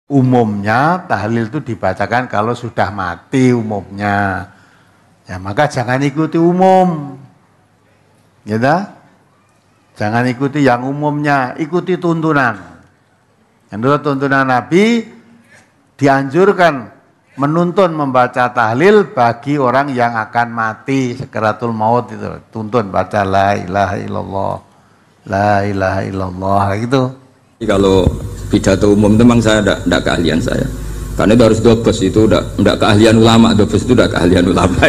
Umumnya tahlil itu dibacakan kalau sudah mati umumnya. Ya maka jangan ikuti umum. Gitu? Jangan ikuti yang umumnya, ikuti tuntunan. Menurut tuntunan Nabi dianjurkan menuntun membaca tahlil bagi orang yang akan mati sekaratul maut itu. Tuntun baca la ilaha illallah. La ilaha illallah gitu. Kalau pidato umum itu memang saya tidak keahlian saya, karena itu harus dobes, itu tidak keahlian ulama, dobes itu tidak keahlian ulama.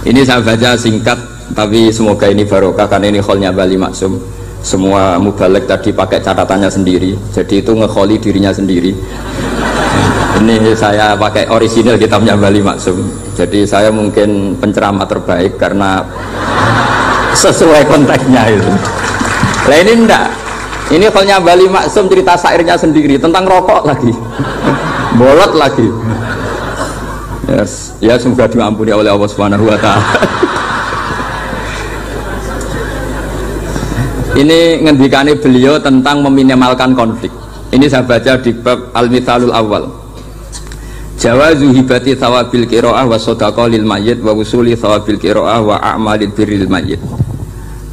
Ini saya baca singkat, tapi semoga ini barokah karena ini kholnya Bali Maksum. Semua mubalek tadi pakai catatannya sendiri, jadi itu ngekholi dirinya sendiri. Ini saya pakai orisinil kitabnya Bali Maksum, jadi saya mungkin penceramah terbaik karena sesuai konteksnya itu. Nah ini enggak. Ini kholnya Bali Maksum cerita syairnya sendiri tentang rokok lagi, bolot lagi. Yes. Ya semoga diampuni oleh Allah Subhanahu Wa Taala. Ini ngendikane beliau tentang meminimalkan konflik. Ini saya baca di bab Al-Mithalul Awal. Jawazu hibati thawabil qiraah wa shadaqah lil mayyit wa usuli thawabil qiraah wa a'malil birril mayyit.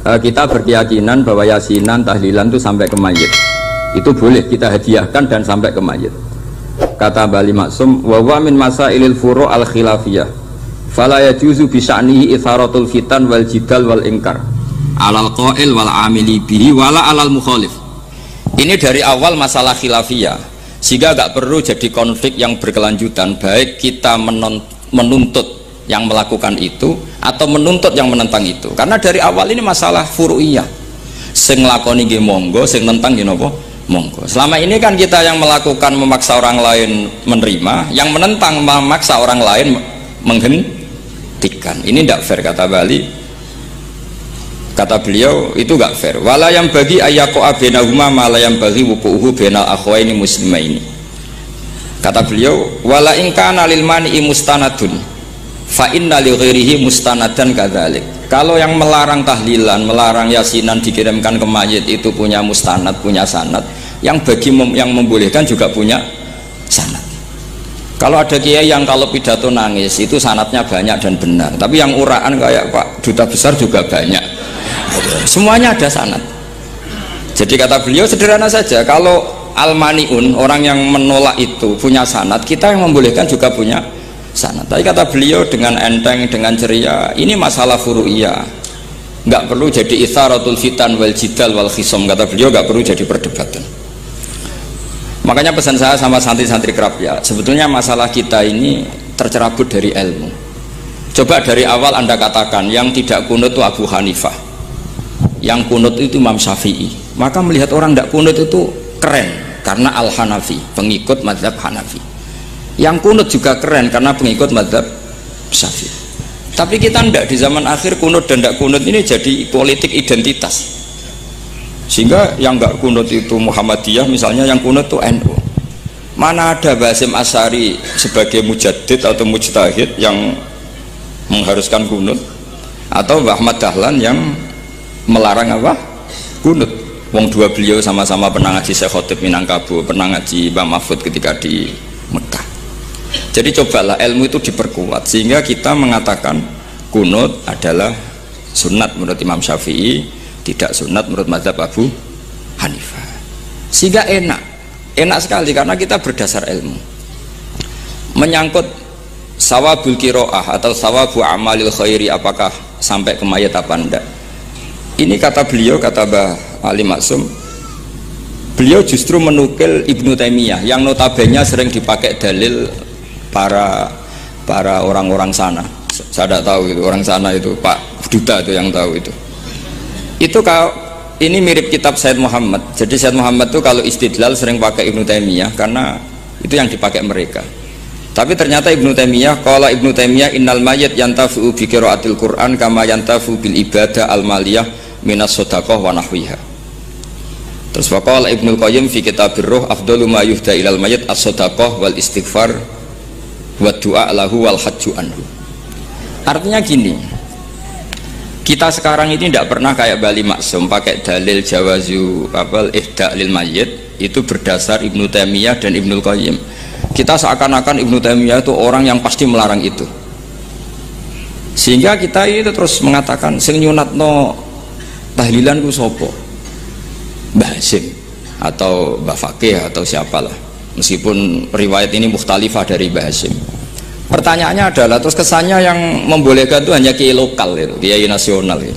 Kita berkeyakinan bahwa yasinan, tahlilan itu sampai ke mayit, itu boleh kita hadiahkan dan sampai ke mayit. Kata Bali Maksum, wa huwa min masailil furu' al khilafiyah fala yajuzu bi sya'nihi itharatul fitan wal jidal wal ingkar alal qail wal amili bihi wala alal mukhalif. Ini dari awal masalah khilafiyah, sehingga gak perlu jadi konflik yang berkelanjutan, baik kita menuntut yang melakukan itu atau menuntut yang menentang itu, karena dari awal ini masalah furu'iyah, sing nglakoni nggih monggo, sing nentang nggih napa monggo. Selama ini kan kita yang melakukan memaksa orang lain menerima, yang menentang memaksa orang lain menghentikan. Ini tidak fair, kata Bali. Kata beliau itu gak fair. Wala yang bagi ayaqa bainahuma ma la yang bagi wuquhu bainal akhwaini muslimaini. Kata beliau, wala in kana lil mani'i mustanadun fa inna li ghairihi mustanadan kadzalik. Kalau yang melarang tahlilan, melarang yasinan dikirimkan ke mayit itu punya mustanad, punya sanad. Yang bagi yang membolehkan juga punya sanad. Kalau ada kiai yang kalau pidato nangis itu sanadnya banyak dan benar, tapi yang uraan kayak Pak Duta Besar juga banyak. Semuanya ada sanad. Jadi kata beliau sederhana saja, kalau al-maniun, orang yang menolak itu punya sanad, kita yang membolehkan juga punya sanad. Tapi kata beliau dengan enteng, dengan ceria, ini masalah furu'iyah, nggak perlu jadi itharatul fitan wal jidal wal khisom. Kata beliau nggak perlu jadi perdebatan. Makanya pesan saya sama santri-santri kerap ya, sebetulnya masalah kita ini tercerabut dari ilmu. Coba dari awal Anda katakan yang tidak kunut itu Abu Hanifah, yang kunut itu Imam Syafi'i, maka melihat orang tidak kunut itu keren karena Al-Hanafi, pengikut mazhab Hanafi. Yang kunut juga keren karena pengikut mazhab Syafi'i. Tapi kita tidak, di zaman akhir kunut dan tidak kunut ini jadi politik identitas, sehingga yang nggak kunut itu Muhammadiyah misalnya, yang kunut itu NU. Mana ada Basim Asy'ari sebagai mujaddid atau mujtahid yang mengharuskan kunut, atau Mbah Ahmad Dahlan yang melarang apa? Kunut. Wong dua beliau sama-sama pernah ngaji Syekh Khotib Minangkabau, pernah ngaji Mbah Mahfud ketika di Mekah. Jadi cobalah ilmu itu diperkuat sehingga kita mengatakan kunut adalah sunat menurut Imam Syafi'i, tidak sunat menurut mazhab Abu Hanifah. Sehingga enak sekali karena kita berdasar ilmu. Menyangkut sawabul qiraah atau sawabu amalil khairi, apakah sampai ke mayat apa enggak, ini kata beliau, kata Mbah Ali Maksum, beliau justru menukil Ibnu Taimiyah yang notabene sering dipakai dalil para orang-orang sana. Saya tidak tahu itu orang sana, itu Pak Duta itu yang tahu itu. Itu kalau ini mirip kitab Said Muhammad. Jadi Said Muhammad itu kalau istidlal sering pakai Ibnu Taimiyah karena itu yang dipakai mereka. Tapi ternyata Ibnu Taimiyah, qala Ibnu Taimiyah innal mayyit yantafi'u bi qiraatil Qur'an kama yantafi'u bil ibadah al maliyah minas shadaqah wa nahwiha. Terus waqala Ibnu Qayyim fi kitabir ruh afdalu ma yuhda ilal mayyit as-shadaqah wal istighfar wa du'a lahu wal hajju anhu. Artinya gini, Kita sekarang ini tidak pernah kayak Bali Maksum pakai dalil jawazu ihda lil mayyit itu berdasar Ibnu Taimiyah dan Ibnul Qayyim. Kita seakan-akan Ibnu Taimiyah itu orang yang pasti melarang itu. Sehingga kita itu terus mengatakan sing nyunatno tahlilan ku sapa? Mbah Hasim atau Mbah Fakih atau siapalah. Meskipun riwayat ini mukhtalifah dari Mbah Hasim. Pertanyaannya adalah terus kesannya yang membolehkan itu hanya kiai lokal itu, kiai nasional itu.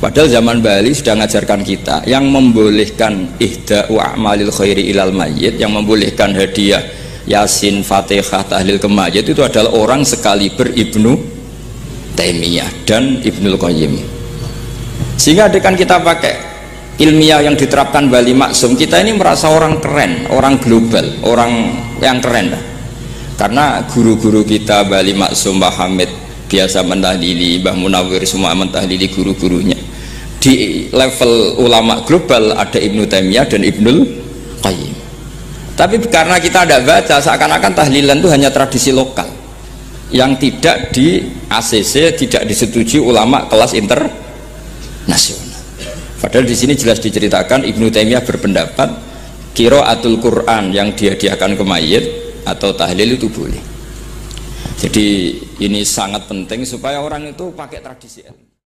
Padahal zaman Bali sudah mengajarkan kita yang membolehkan ihda'u a'malil khairi ilal mayyit, yang membolehkan hadiah Yasin, Fatihah, tahlil ke mayit itu adalah orang sekaliber Ibnu Taimiyah dan Ibnul Qayyim. Sehingga dengan kita pakai ilmiah yang diterapkan Bali Maksum, kita ini merasa orang keren, orang global, orang yang keren lah. Karena guru-guru kita Bali Maksum, Mbah Hamid biasa mentahlili, Mbah Munawir semua mentahlili guru-gurunya. Di level ulama global ada Ibnu Taimiyah dan Ibnul Qayyim. Tapi karena kita tidak baca, seakan-akan tahlilan itu hanya tradisi lokal yang tidak di ACC, tidak disetujui ulama kelas internasional. Padahal di sini jelas diceritakan Ibnu Taimiyah berpendapat qiraatul Quran yang dihadiahkan ke mayit atau tahlil itu boleh. Jadi ini sangat penting supaya orang itu pakai tradisi ilmu.